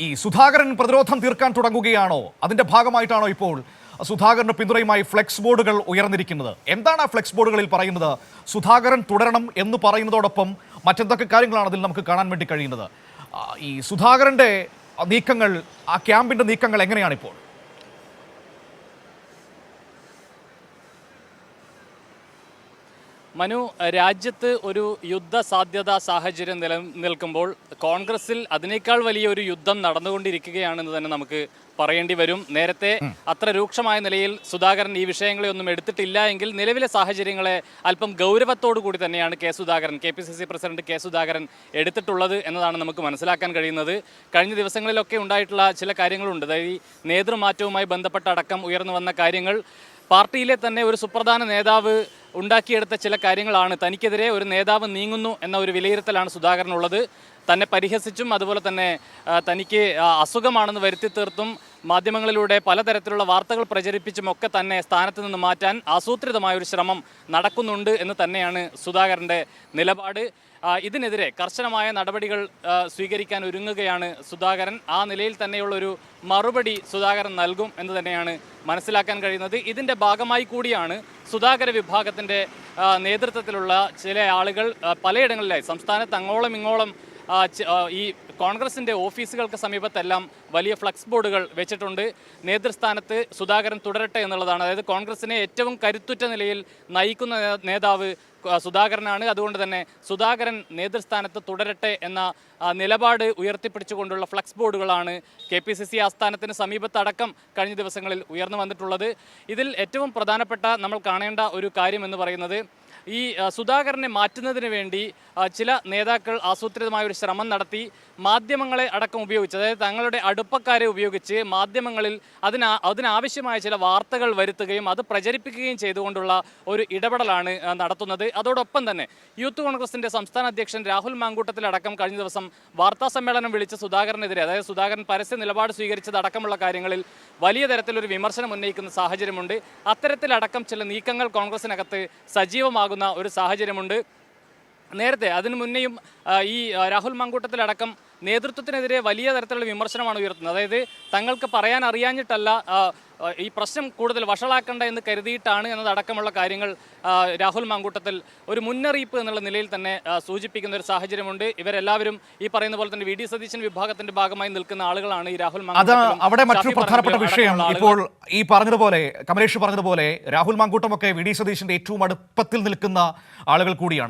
ഈ സുധാകരൻ പ്രതിരോധം തീർക്കാൻ തുടങ്ങുകയാണോ? അതിന്റെ ഭാഗമായിട്ടാണോ ഇപ്പോൾ സുധാകരന് പിന്തുണയുമായി ഫ്ലെക്സ് ബോർഡുകൾ ഉയർന്നിരിക്കുന്നത്? എന്താണ് ആ ഫ്ലെക്സ് ബോർഡുകളിൽ പറയുന്നത്? സുധാകരൻ തുടരണം എന്ന് പറയുന്നതോടൊപ്പം മറ്റെന്തൊക്കെ കാര്യങ്ങളാണ് അതിൽ നമുക്ക് കാണാൻ വേണ്ടി കഴിയുന്നത്? ഈ സുധാകരന്റെ നീക്കങ്ങൾ, ആ ക്യാമ്പിന്റെ നീക്കങ്ങൾ എങ്ങനെയാണ് ഇപ്പോൾ? മനു, രാജ്യത്ത് ഒരു യുദ്ധ സാധ്യതാ സാഹചര്യം നിലനിൽക്കുമ്പോൾ കോൺഗ്രസിൽ അതിനേക്കാൾ വലിയൊരു യുദ്ധം നടന്നുകൊണ്ടിരിക്കുകയാണെന്ന് തന്നെ നമുക്ക് പറയേണ്ടി വരും. നേരത്തെ അത്ര രൂക്ഷമായ നിലയിൽ സുധാകരൻ ഈ വിഷയങ്ങളെ ഒന്നും എടുത്തിട്ടില്ല എങ്കിൽ നിലവിലെ സാഹചര്യങ്ങളെ അല്പം ഗൗരവത്തോടു കൂടി തന്നെയാണ് KPCC പ്രസിഡന്റ് കെ സുധാകരൻ എടുത്തിട്ടുള്ളത് എന്നതാണ് നമുക്ക് മനസ്സിലാക്കാൻ കഴിയുന്നത്. കഴിഞ്ഞ ദിവസങ്ങളിലൊക്കെ ഉണ്ടായിട്ടുള്ള ചില കാര്യങ്ങളുണ്ട്. അതായത് ഈ നേതൃമാറ്റവുമായി ബന്ധപ്പെട്ട അടക്കം ഉയർന്നു വന്ന കാര്യങ്ങൾ, പാർട്ടിയിലെ തന്നെ ഒരു സുപ്രധാന നേതാവ് ഉണ്ടാക്കിയെടുത്ത ചില കാര്യങ്ങളാണ്. തനിക്കെതിരെ ഒരു നേതാവ് നീങ്ങുന്നു എന്ന ഒരു വിലയിരുത്തലാണ് സുധാകരനുള്ളത്. തന്നെ പരിഹസിച്ചും അതുപോലെ തന്നെ തനിക്ക് അസുഖമാണെന്ന് വരുത്തി തീർത്തും മാധ്യമങ്ങളിലൂടെ പലതരത്തിലുള്ള വാർത്തകൾ പ്രചരിപ്പിച്ചും ഒക്കെ തന്നെ സ്ഥാനത്ത് നിന്ന് മാറ്റാൻ ആസൂത്രിതമായൊരു ശ്രമം നടക്കുന്നുണ്ട് എന്ന് തന്നെയാണ് സുധാകരൻ്റെ നിലപാട്. ഇതിനെതിരെ കർശനമായ നടപടികൾ സ്വീകരിക്കാൻ ഒരുങ്ങുകയാണ് സുധാകരൻ. ആ നിലയിൽ തന്നെയുള്ളൊരു മറുപടി സുധാകരൻ നൽകും എന്ന് തന്നെയാണ് മനസ്സിലാക്കാൻ കഴിയുന്നത്. ഇതിൻ്റെ ഭാഗമായി കൂടിയാണ് സുധാകര വിഭാഗത്തിൻ്റെ നേതൃത്വത്തിലുള്ള ചില ആളുകൾ പലയിടങ്ങളിലായി സംസ്ഥാനത്ത് അങ്ങോളം ഇങ്ങോളം ഈ കോൺഗ്രസിൻ്റെ ഓഫീസുകൾക്ക് സമീപത്തെല്ലാം വലിയ ഫ്ലക്സ് ബോർഡുകൾ വെച്ചിട്ടുണ്ട്. നേതൃസ്ഥാനത്ത് സുധാകരൻ തുടരട്ടെ എന്നുള്ളതാണ്. അതായത് കോൺഗ്രസിനെ ഏറ്റവും കരുത്തുറ്റ നിലയിൽ നയിക്കുന്ന നേതാവ് സുധാകരനാണ്. അതുകൊണ്ട് തന്നെ സുധാകരൻ നേതൃസ്ഥാനത്ത് തുടരട്ടെ എന്ന നിലപാട് ഉയർത്തിപ്പിടിച്ചുകൊണ്ടുള്ള ഫ്ലക്സ് ബോർഡുകളാണ് KPCC ആസ്ഥാനത്തിന് സമീപത്തടക്കം കഴിഞ്ഞ ദിവസങ്ങളിൽ ഉയർന്നു വന്നിട്ടുള്ളത്. ഇതിൽ ഏറ്റവും പ്രധാനപ്പെട്ട നമ്മൾ കാണേണ്ട ഒരു കാര്യം എന്ന് പറയുന്നത്, ഈ സുധാകരനെ മാറ്റുന്നതിന് വേണ്ടി ചില നേതാക്കൾ ആസൂത്രിതമായ ഒരു ശ്രമം നടത്തി മാധ്യമങ്ങളെ അടക്കം ഉപയോഗിച്ച്, അതായത് തങ്ങളുടെ അടുപ്പക്കാരെ ഉപയോഗിച്ച് മാധ്യമങ്ങളിൽ അതിനാവശ്യമായ ചില വാർത്തകൾ വരുത്തുകയും അത് പ്രചരിപ്പിക്കുകയും ചെയ്തുകൊണ്ടുള്ള ഒരു ഇടപെടലാണ് നടത്തുന്നത്. അതോടൊപ്പം തന്നെ യൂത്ത് കോൺഗ്രസിൻ്റെ സംസ്ഥാന അധ്യക്ഷൻ രാഹുൽ മാങ്കൂട്ടത്തിലടക്കം കഴിഞ്ഞ ദിവസം വാർത്താ സമ്മേളനം വിളിച്ച് സുധാകരനെതിരെ, അതായത് സുധാകരൻ പരസ്യ നിലപാട് സ്വീകരിച്ചതടക്കമുള്ള കാര്യങ്ങളിൽ വലിയ തരത്തിലൊരു വിമർശനം ഉന്നയിക്കുന്ന സാഹചര്യമുണ്ട്. അത്തരത്തിലടക്കം ചില നീക്കങ്ങൾ കോൺഗ്രസിനകത്ത് സജീവമാകുന്ന ഒരു സാഹചര്യമുണ്ട്. നേരത്തെ അതിനു മുന്നേയും ഈ രാഹുൽ മാങ്കൂട്ടത്തിലടക്കം നേതൃത്വത്തിനെതിരെ വലിയ തരത്തിലുള്ള വിമർശനമാണ് ഉയർത്തുന്നത്. അതായത് തങ്ങൾക്ക് പറയാൻ അറിയാഞ്ഞിട്ടല്ല, ഈ പ്രശ്നം കൂടുതൽ വഷളാക്കണ്ട എന്ന് കരുതിയിട്ടാണ് എന്നതടക്കമുള്ള കാര്യങ്ങൾ രാഹുൽ മാങ്കൂട്ടത്തിൽ ഒരു മുന്നറിയിപ്പ് എന്നുള്ള നിലയിൽ തന്നെ സൂചിപ്പിക്കുന്ന ഒരു സാഹചര്യമുണ്ട്. ഇവരെല്ലാവരും ഈ പറയുന്ന പോലെ തന്നെ VD സതീശൻ വിഭാഗത്തിന്റെ ഭാഗമായി നിൽക്കുന്ന ആളുകളാണ്. ഈ രാഹുൽ മാങ്കൂട്ടം അവിടെ മറ്റൊരു പ്രധാനപ്പെട്ട വിഷയം, ഇപ്പോൾ ഈ പറഞ്ഞതുപോലെ കമലേഷ് പറഞ്ഞതുപോലെ രാഹുൽ മാങ്കൂട്ടമൊക്കെ VD സതീശന്റെ ഏറ്റവും അടുപ്പത്തിൽ നിൽക്കുന്ന ആളുകൾ കൂടിയാണ്.